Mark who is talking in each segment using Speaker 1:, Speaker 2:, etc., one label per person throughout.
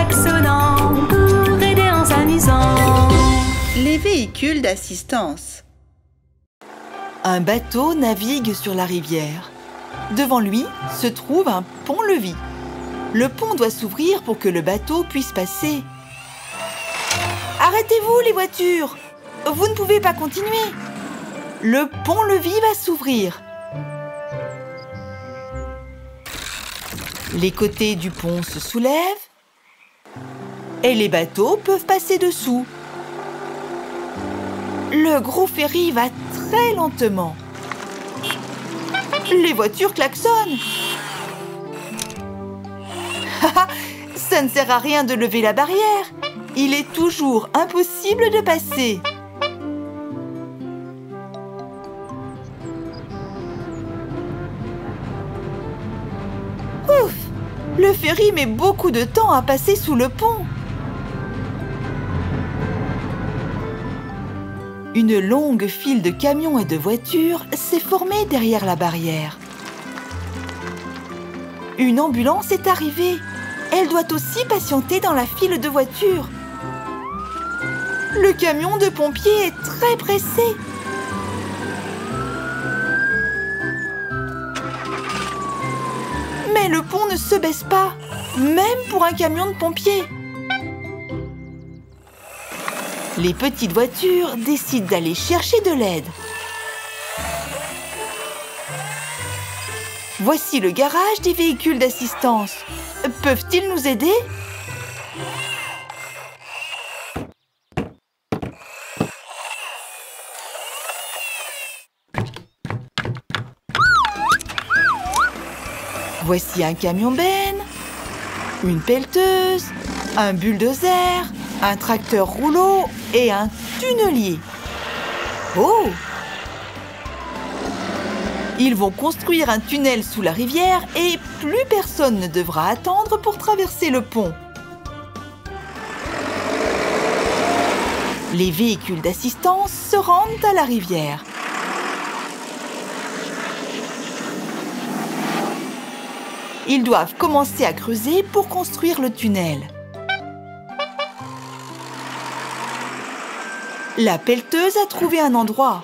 Speaker 1: klaxonnant pour aider en s'amusant.
Speaker 2: Les véhicules d'assistance. Un bateau navigue sur la rivière. Devant lui se trouve un pont-levis. Le pont doit s'ouvrir pour que le bateau puisse passer. Arrêtez-vous les voitures! Vous ne pouvez pas continuer. Le pont-levis va s'ouvrir. Les côtés du pont se soulèvent et les bateaux peuvent passer dessous. Le gros ferry va très lentement. Les voitures klaxonnent. Ça ne sert à rien de lever la barrière. Il est toujours impossible de passer. Ouf! Le ferry met beaucoup de temps à passer sous le pont. Une longue file de camions et de voitures s'est formée derrière la barrière. Une ambulance est arrivée. Elle doit aussi patienter dans la file de voitures. Le camion de pompiers est très pressé. Mais le pont ne se baisse pas, même pour un camion de pompiers. Les petites voitures décident d'aller chercher de l'aide. Voici le garage des véhicules d'assistance. Peuvent-ils nous aider? Voici un camion-benne, une pelleteuse, un bulldozer, un tracteur rouleau et un tunnelier. Oh! Ils vont construire un tunnel sous la rivière et plus personne ne devra attendre pour traverser le pont. Les véhicules d'assistance se rendent à la rivière. Ils doivent commencer à creuser pour construire le tunnel. La pelleteuse a trouvé un endroit.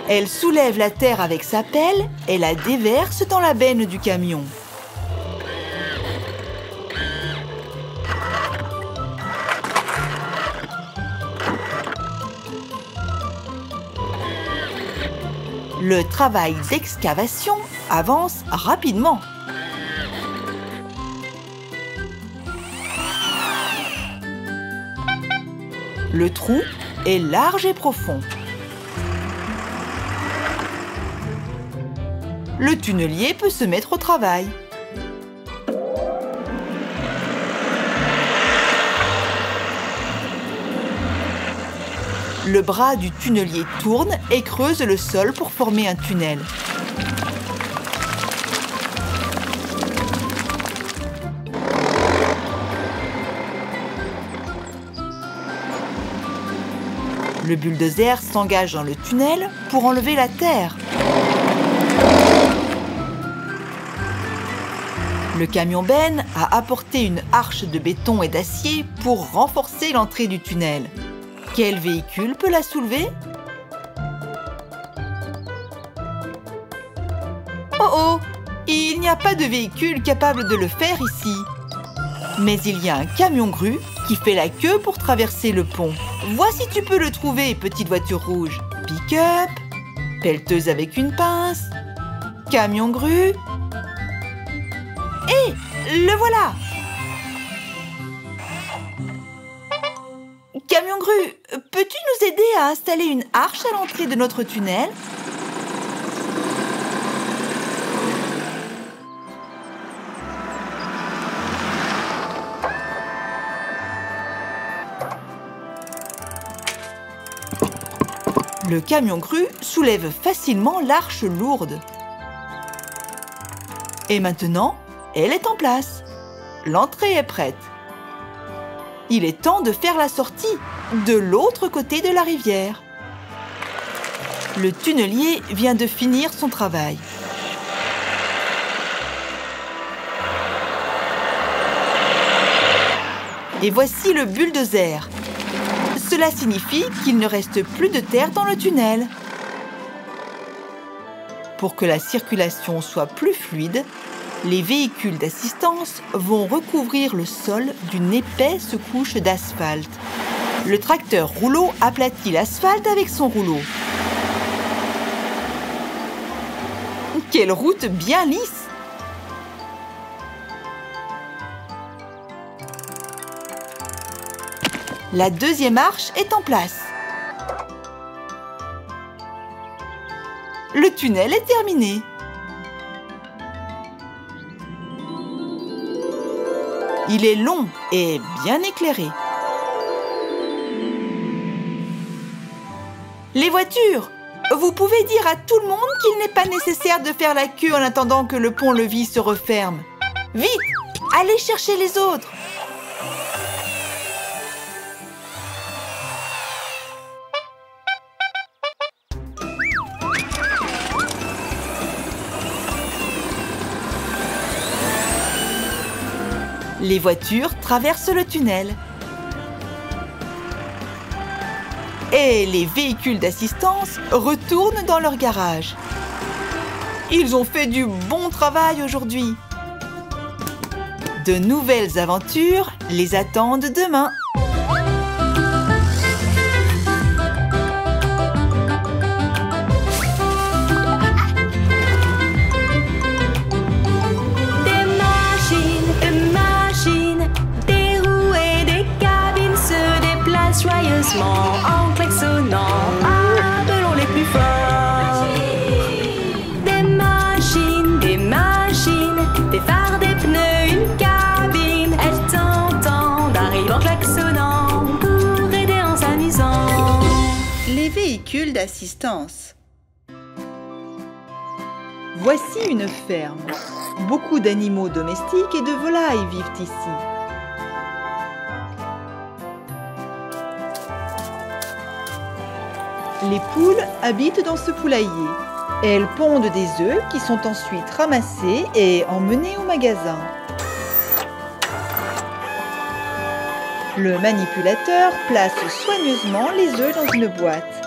Speaker 2: Elle soulève la terre avec sa pelle et la déverse dans la benne du camion. Le travail d'excavation avance rapidement. Le trou est large et profond. Le tunnelier peut se mettre au travail. Le bras du tunnelier tourne et creuse le sol pour former un tunnel. Le bulldozer s'engage dans le tunnel pour enlever la terre. Le camion-benne a apporté une arche de béton et d'acier pour renforcer l'entrée du tunnel. Quel véhicule peut la soulever? Oh oh! Il n'y a pas de véhicule capable de le faire ici. Mais il y a un camion-grue qui fait la queue pour traverser le pont. Vois si tu peux le trouver, petite voiture rouge. Pick-up, pelleteuse avec une pince, camion-grue. Hé! Le voilà! Camion-grue, peux-tu nous aider à installer une arche à l'entrée de notre tunnel? Le camion-grue soulève facilement l'arche lourde. Et maintenant, elle est en place. L'entrée est prête. Il est temps de faire la sortie de l'autre côté de la rivière. Le tunnelier vient de finir son travail. Et voici le bulldozer. Cela signifie qu'il ne reste plus de terre dans le tunnel. Pour que la circulation soit plus fluide, les véhicules d'assistance vont recouvrir le sol d'une épaisse couche d'asphalte. Le tracteur rouleau aplatit l'asphalte avec son rouleau. Quelle route bien lisse! La deuxième arche est en place. Le tunnel est terminé. Il est long et bien éclairé. Les voitures! Vous pouvez dire à tout le monde qu'il n'est pas nécessaire de faire la queue en attendant que le pont-levis se referme. Vite! Allez chercher les autres! Les voitures traversent le tunnel. Et les véhicules d'assistance retournent dans leur garage. Ils ont fait du bon travail aujourd'hui. De nouvelles aventures les attendent demain.
Speaker 1: Joyeusement en klaxonnant, appelons les plus forts. Des machines, des phares, des pneus, une cabine. Elles t'entendent, arrivent en klaxonnant pour aider en s'amusant.
Speaker 2: Les véhicules d'assistance. Voici une ferme. Beaucoup d'animaux domestiques et de volailles vivent ici. Les poules habitent dans ce poulailler. Elles pondent des œufs qui sont ensuite ramassés et emmenés au magasin. Le manipulateur place soigneusement les œufs dans une boîte.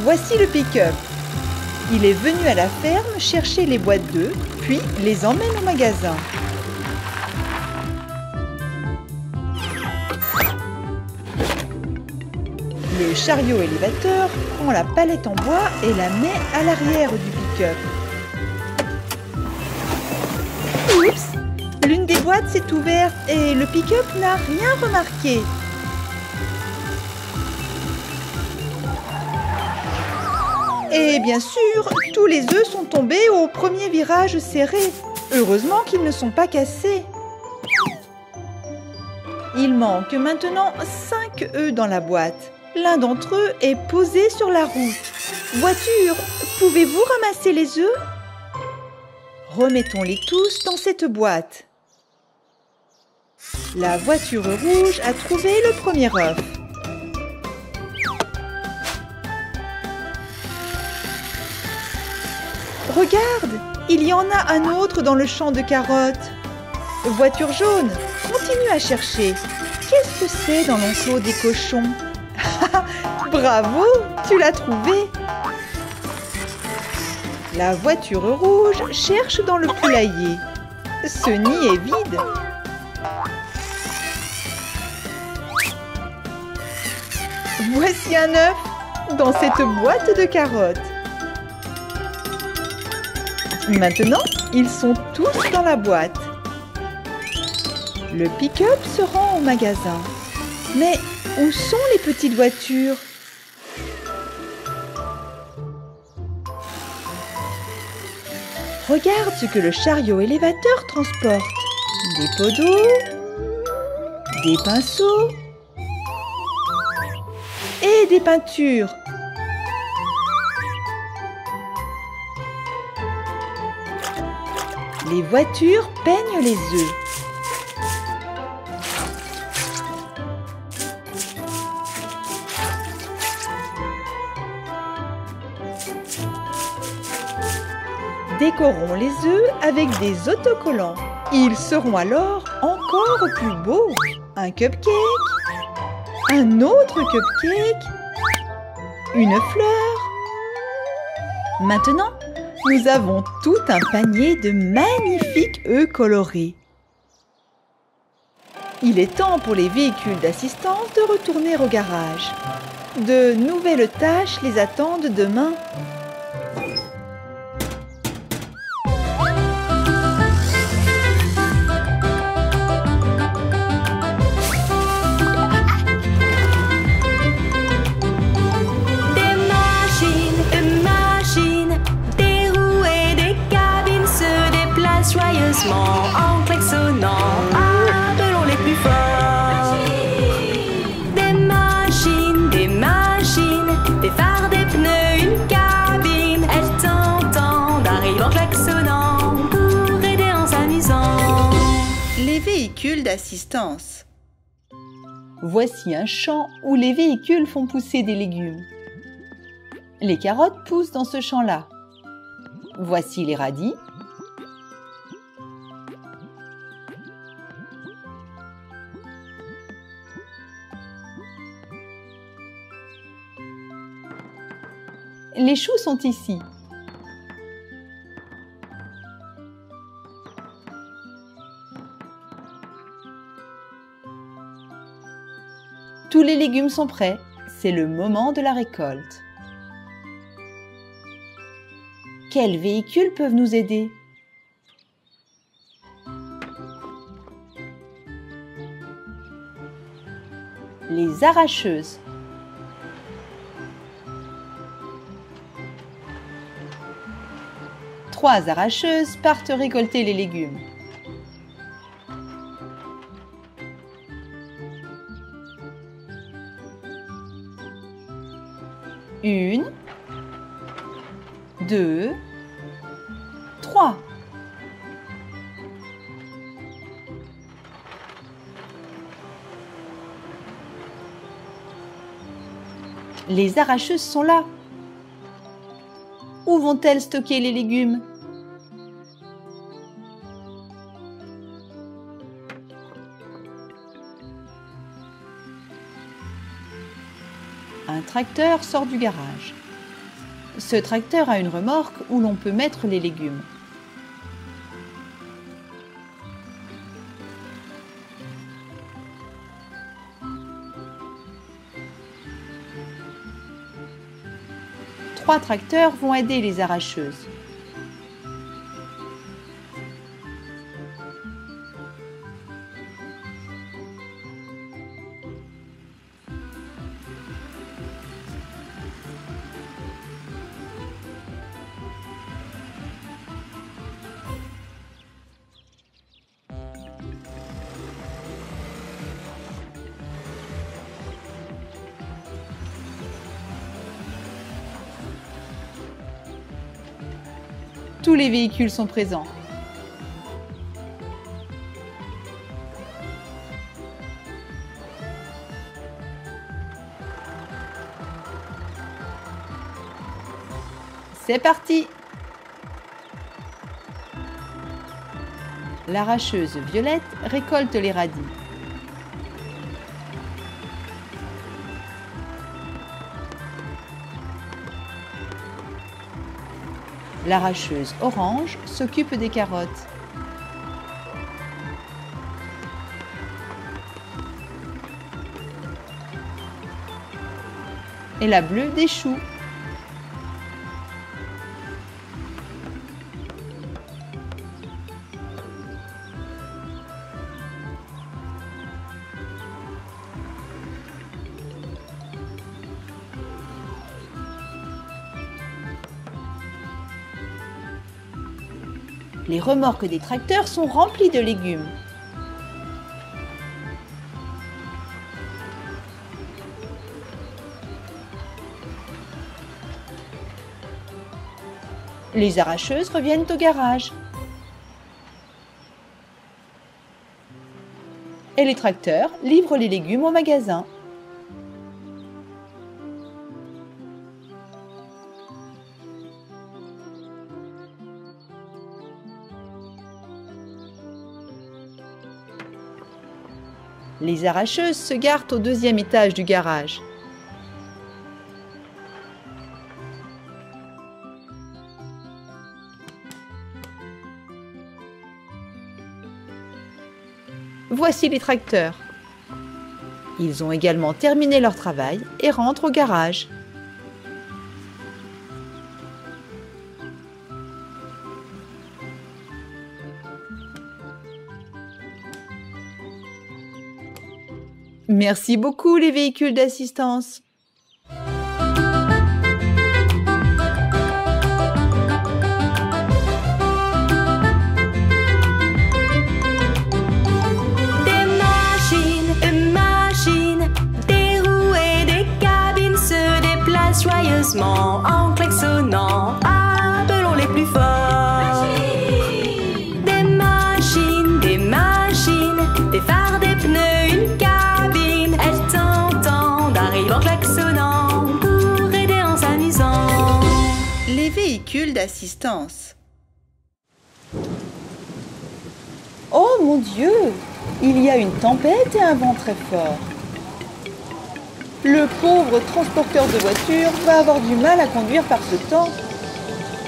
Speaker 2: Voici le pick-up. Il est venu à la ferme chercher les boîtes d'œufs, puis les emmène au magasin. Le chariot élévateur prend la palette en bois et la met à l'arrière du pick-up. Oups! L'une des boîtes s'est ouverte et le pick-up n'a rien remarqué. Et bien sûr, tous les œufs sont tombés au premier virage serré. Heureusement qu'ils ne sont pas cassés. Il manque maintenant 5 œufs dans la boîte. L'un d'entre eux est posé sur la route. Voiture, pouvez-vous ramasser les œufs? Remettons-les tous dans cette boîte. La voiture rouge a trouvé le premier œuf. Regarde, il y en a un autre dans le champ de carottes. Voiture jaune, continue à chercher. Qu'est-ce que c'est dans l'enclos des cochons? Bravo, tu l'as trouvé. La voiture rouge cherche dans le poulailler. Ce nid est vide. Voici un œuf dans cette boîte de carottes. Maintenant, ils sont tous dans la boîte. Le pick-up se rend au magasin. Mais où sont les petites voitures? Regarde ce que le chariot élévateur transporte. Des pots d'eau, des pinceaux et des peintures. Les voitures peignent les œufs. Décorons les œufs avec des autocollants. Ils seront alors encore plus beaux. Un cupcake, un autre cupcake, une fleur. Maintenant, nous avons tout un panier de magnifiques œufs colorés. Il est temps pour les véhicules d'assistance de retourner au garage. De nouvelles tâches les attendent demain.
Speaker 1: Joyeusement en klaxonnant, appelons les plus forts. Des machines, des phares, des pneus, une cabine. Elles t'entendent, arrivent en klaxonnant pour aider en s'amusant.
Speaker 2: Les véhicules d'assistance. Voici un champ où les véhicules font pousser des légumes. Les carottes poussent dans ce champ-là. Voici les radis. Les choux sont ici. Tous les légumes sont prêts. C'est le moment de la récolte. Quels véhicules peuvent nous aider? Les arracheuses. Trois arracheuses partent récolter les légumes. Une, deux, trois. Les arracheuses sont là. Où vont-elles stocker les légumes? Un tracteur sort du garage. Ce tracteur a une remorque où l'on peut mettre les légumes. Trois tracteurs vont aider les arracheuses. Tous les véhicules sont présents. C'est parti! L'arracheuse Violette récolte les radis. L'arracheuse Orange s'occupe des carottes. Et la bleue des choux. Les remorques des tracteurs sont remplies de légumes. Les arracheuses reviennent au garage. Et les tracteurs livrent les légumes au magasin. Les arracheuses se garent au 2e étage du garage. Voici les tracteurs. Ils ont également terminé leur travail et rentrent au garage. Merci beaucoup les véhicules d'assistance.
Speaker 1: Joyeusement en klaxonnant, appelons les plus forts. Des machines, des phares, des pneus, une cabine. Elles t'entendent, arrivent en klaxonnant pour aider en s'amusant.
Speaker 2: Les véhicules d'assistance. Oh mon Dieu! Il y a une tempête et un vent très fort. Le pauvre transporteur de voitures va avoir du mal à conduire par ce temps.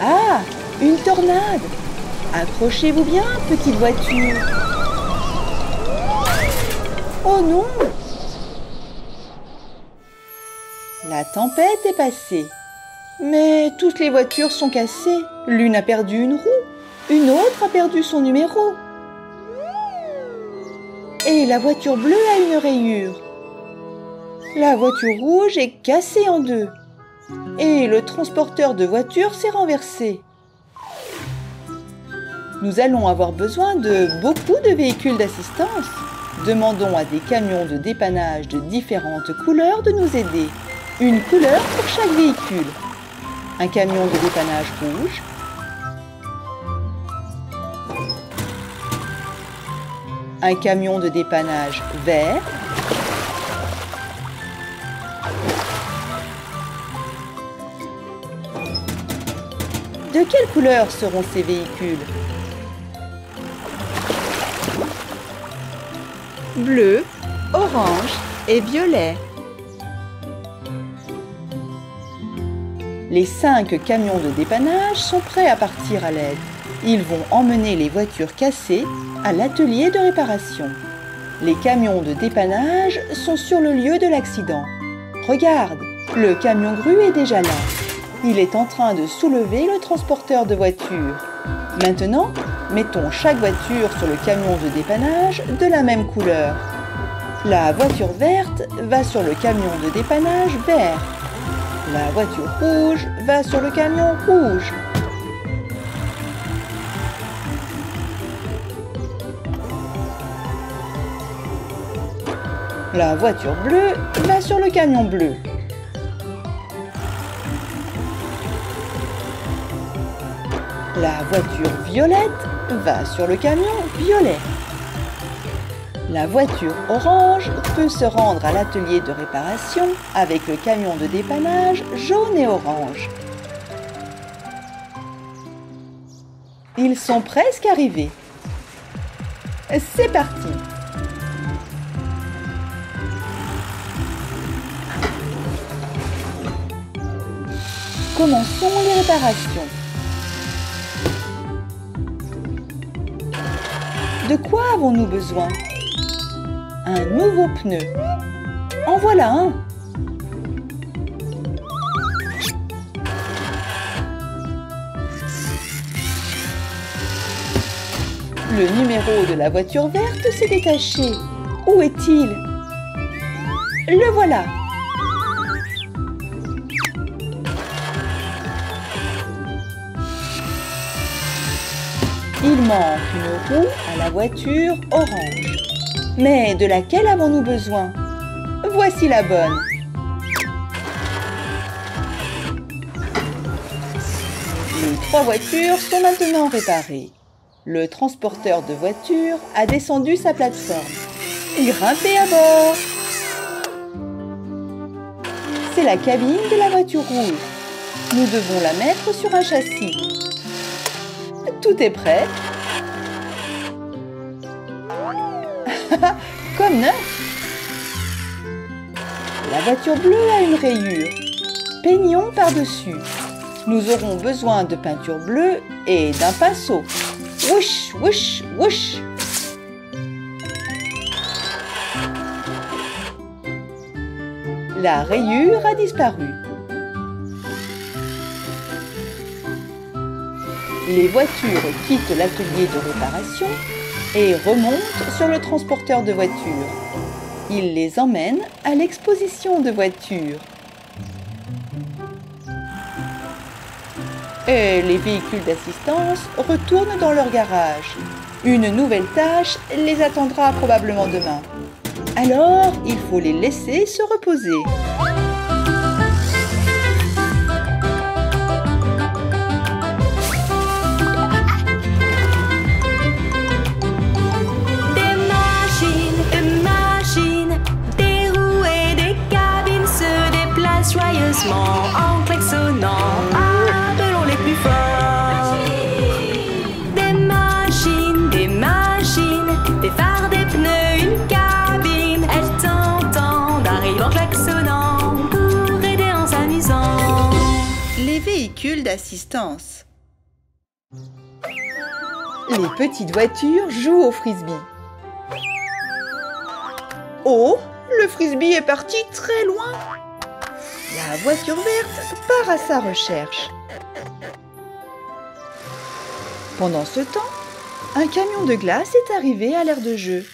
Speaker 2: Ah, une tornade! Accrochez-vous bien, petite voiture. Oh non! La tempête est passée. Mais toutes les voitures sont cassées. L'une a perdu une roue, une autre a perdu son numéro. Et la voiture bleue a une rayure. La voiture rouge est cassée en deux. Et le transporteur de voitures s'est renversé. Nous allons avoir besoin de beaucoup de véhicules d'assistance. Demandons à des camions de dépannage de différentes couleurs de nous aider. Une couleur pour chaque véhicule. Un camion de dépannage rouge. Un camion de dépannage vert. De quelle couleur seront ces véhicules? Bleu, orange et violet. Les 5 camions de dépannage sont prêts à partir à l'aide. Ils vont emmener les voitures cassées à l'atelier de réparation. Les camions de dépannage sont sur le lieu de l'accident. Regarde, le camion grue est déjà là. Il est en train de soulever le transporteur de voitures. Maintenant, mettons chaque voiture sur le camion de dépannage de la même couleur. La voiture verte va sur le camion de dépannage vert. La voiture rouge va sur le camion rouge. La voiture bleue va sur le camion bleu. La voiture violette va sur le camion violet. La voiture orange peut se rendre à l'atelier de réparation avec le camion de dépannage jaune et orange. Ils sont presque arrivés. C'est parti! Commençons les réparations. De quoi avons-nous besoin? Un nouveau pneu. En voilà un. Le numéro de la voiture verte s'est détaché. Où est-il? Le voilà. Il manque une roue à la voiture orange. Mais de laquelle avons-nous besoin? Voici la bonne. Les 3 voitures sont maintenant réparées. Le transporteur de voitures a descendu sa plateforme. Grimpez à bord! C'est la cabine de la voiture rouge. Nous devons la mettre sur un châssis. Tout est prêt. Comme neuf. La voiture bleue a une rayure. Peignons par-dessus. Nous aurons besoin de peinture bleue et d'un pinceau. Wouch, wouch, wouch. La rayure a disparu. Les voitures quittent l'atelier de réparation et remontent sur le transporteur de voitures. Il les emmène à l'exposition de voitures. Et les véhicules d'assistance retournent dans leur garage. Une nouvelle tâche les attendra probablement demain. Alors, il faut les laisser se reposer.
Speaker 1: Joyeusement en klaxonnant, appelons les plus forts. Des machines, des phares, des pneus, une cabine. Elles t'entendent, arrivent en klaxonnant pour aider en s'amusant.
Speaker 2: Les véhicules d'assistance. Les petites voitures jouent au frisbee. Oh, le frisbee est parti très loin. La voiture verte part à sa recherche. Pendant ce temps, un camion de glace est arrivé à l'aire de jeu.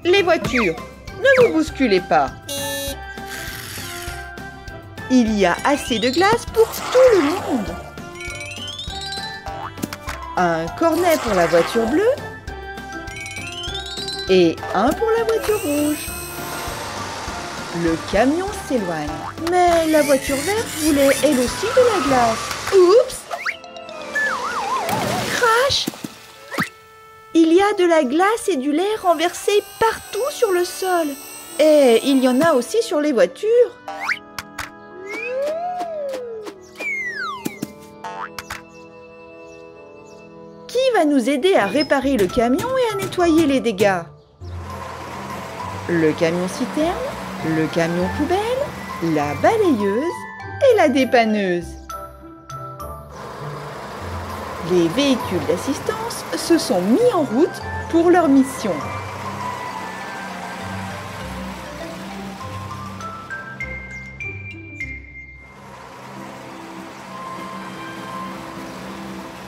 Speaker 2: Les voitures, ne vous bousculez pas. Il y a assez de glace pour tout le monde. Un cornet pour la voiture bleue et un pour la voiture rouge. Le camion s'éloigne, mais la voiture verte voulait elle aussi de la glace. Oups! Crash! Il y a de la glace et du lait renversés partout sur le sol. Et il y en a aussi sur les voitures. Qui va nous aider à réparer le camion et à nettoyer les dégâts? Le camion citerne, le camion poubelle, la balayeuse et la dépanneuse. Les véhicules d'assistance se sont mis en route pour leur mission.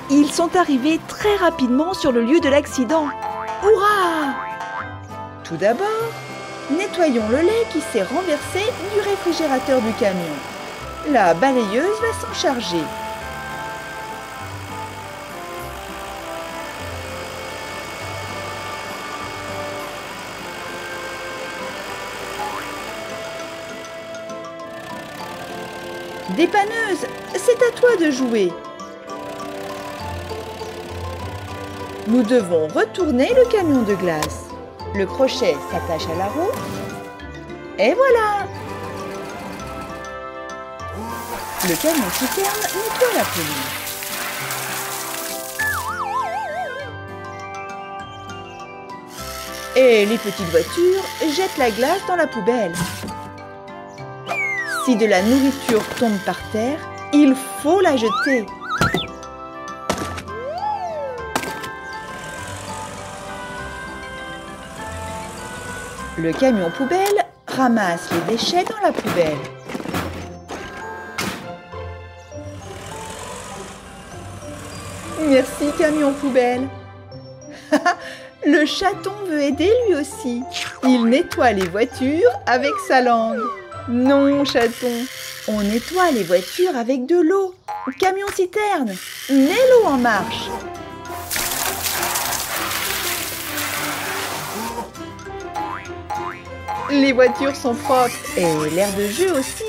Speaker 2: Ils sont arrivés très rapidement sur le lieu de l'accident. Hurrah! Tout d'abord, nettoyons le lait qui s'est renversé du réfrigérateur du camion. La balayeuse va s'en charger. Dépanneuse, c'est à toi de jouer. Nous devons retourner le camion de glace. Le crochet s'attache à la roue. Et voilà! Le camion citerne nettoie la pelouse. Et les petites voitures jettent la glace dans la poubelle. Si de la nourriture tombe par terre, il faut la jeter. Le camion poubelle ramasse les déchets dans la poubelle. Merci, camion poubelle. Le chaton veut aider lui aussi. Il nettoie les voitures avec sa langue. Non, chaton, on nettoie les voitures avec de l'eau. Camion citerne, mets l'eau en marche. Les voitures sont propres et l'aire de jeu aussi.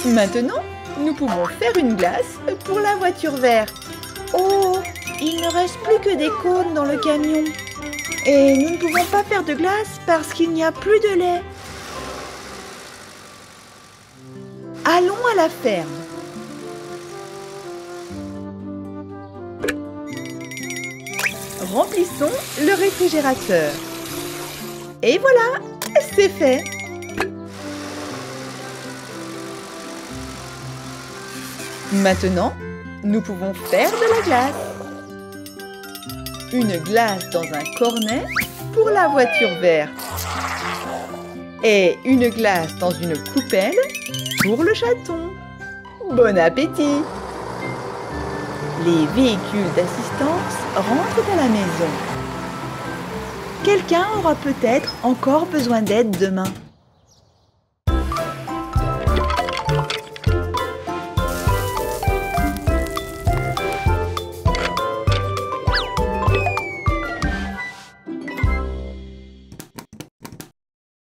Speaker 2: Maintenant, nous pouvons faire une glace pour la voiture verte. Oh, il ne reste plus que des cônes dans le camion. Et nous ne pouvons pas faire de glace parce qu'il n'y a plus de lait. Allons à la ferme. Remplissons le réfrigérateur. Et voilà, c'est fait. Maintenant, nous pouvons faire de la glace. Une glace dans un cornet pour la voiture verte. Et une glace dans une coupelle pour le chaton. Bon appétit! Les véhicules d'assistance rentrent à la maison. Quelqu'un aura peut-être encore besoin d'aide demain.